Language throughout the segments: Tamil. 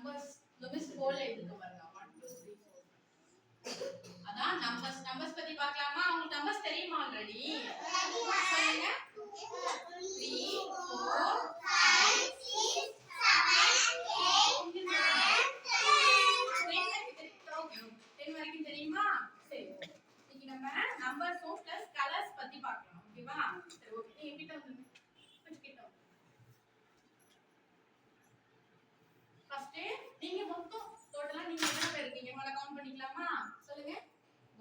நம்பர்ஸ் மிஸ் போல்ல எழுதுங்க பாருங்க 1 2 3 4 அதான் நம்பர்ஸ் பத்தி பார்க்கலாமா உங்களுக்கு நம்பர்ஸ் தெரியுமா ஆல்ரெடி சொல்லுங்க 3 4 5 6 7 10 வரைக்கும் தெரியுமா சரி இன்னைக்கு நம்ம நம்பர்ஸ் பிளஸ் கலர்ஸ் பத்தி பார்க்கலாம் ஓகேவா சரி ஓகே என்கிட்ட வந்து கொஞ்சம் கிட்ட ஃபர்ஸ்ட் நீங்க மொத்தம் டோட்டலா நீங்க எத்தனை பேர் இருக்கீங்க முதல்ல கவுண்ட் பண்ணிக்கலாமா சொல்லுங்க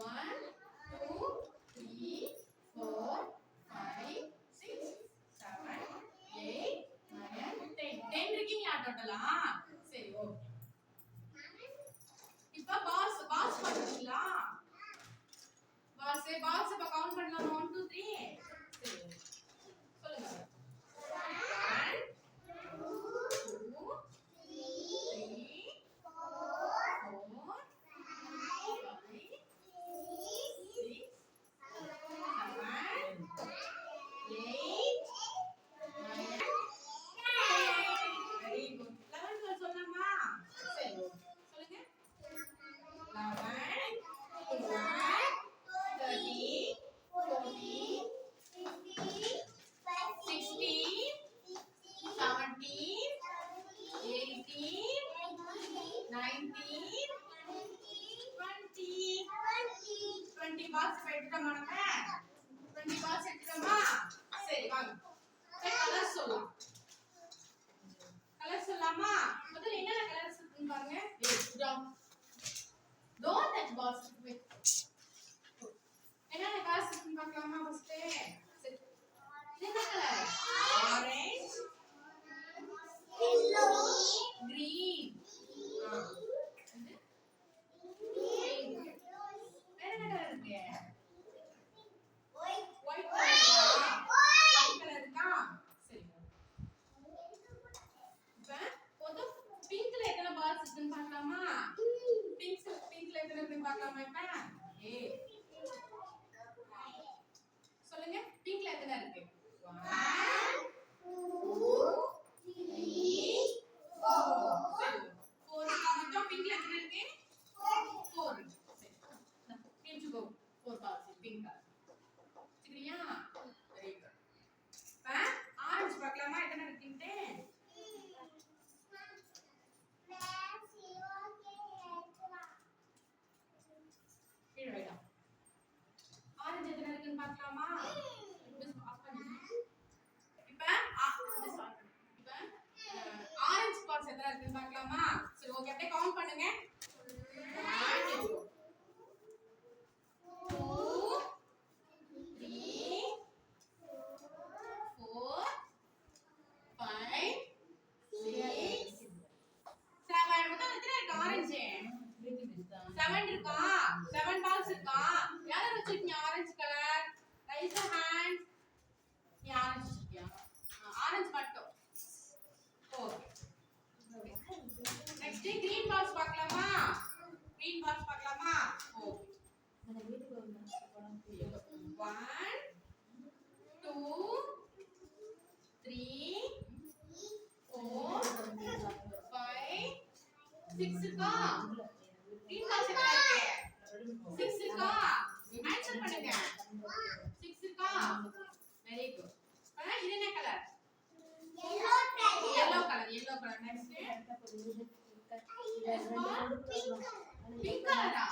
1 2 3 4 5 6 7 8 9 10 10 இருக்கீங்களா டோட்டலா சரி ஓகே இப்ப பால்ஸ் பண்ணுவீங்களா பால்ஸ் இப்ப கவுண்ட் பண்ணலாம் 1 2 3 சரி சொல்லுங்க 20 பாக்ஸ் எடுத்துட்டோமா நம்ம 20 பாக்ஸ் எடுத்துட்டோமா சரி வாங்க கலர் சொல்லலாமா முதல்ல என்னென்ன கலர்ஸ் இருக்குன்னு பாருங்க don't touch balls என்னென்ன கலர்ஸ் இருக்குன்னு பார்க்கலாமா ஃபர்ஸ்ட் சரி என்ன கலர் ஆரஞ்சு yellow green பார்க்கலாமா பிங்க்ல எத்தனை இருக்குன்னு பார்க்கலாமா இப்ப சொல்லுங்க பிங்க்ல எத்தனை இருக்கு 1 2 3 4 மொத்தம் பிங்க்ல எத்தனை இருக்கு 4 சரி பிரிச்சுக்கோ 4 பால்ஸ் பிங்க் கலர் சரியா வெரி குட் இப்ப ஆரஞ்சு பார்க்கலாமா எத்தனை இருக்குன்னு ஆரஞ்சு எத்தனை இருக்குன்னு பார்க்கலாமா இப்ப ஆரஞ்சு பால்ஸ் எத்தனை இருக்குன்னு பார்க்கலாமா சரி ஓகே அப்படியே கவுண்ட் பண்ணுங்க 1 2 3 4 5 6 7 மொத்தம் எத்தனை இருக்கு ஆரஞ்சு 7 இருக்கா 7 பால்ஸ் இருக்கா யார வச்சிருக்கீங்க ஆரஞ்சு கலர் ரைஸ் தி ஹேண்ட் நீ ஆரஞ்சு வச்சிருக்கியா ஆரஞ்சு மட்டும் ஓகே நெக்ஸ்ட் கிரீன் பால்ஸ் பார்க்கலாமா ஓகே 1 2 3 4 5 6 இருக்கா green balls எத்தனை இருக்கு 6 இருக்கா ஆன்சர் பண்ணுங்க 6 இருக்கா வெரி குட் இது என்ன colour yellow colour next pink கலரா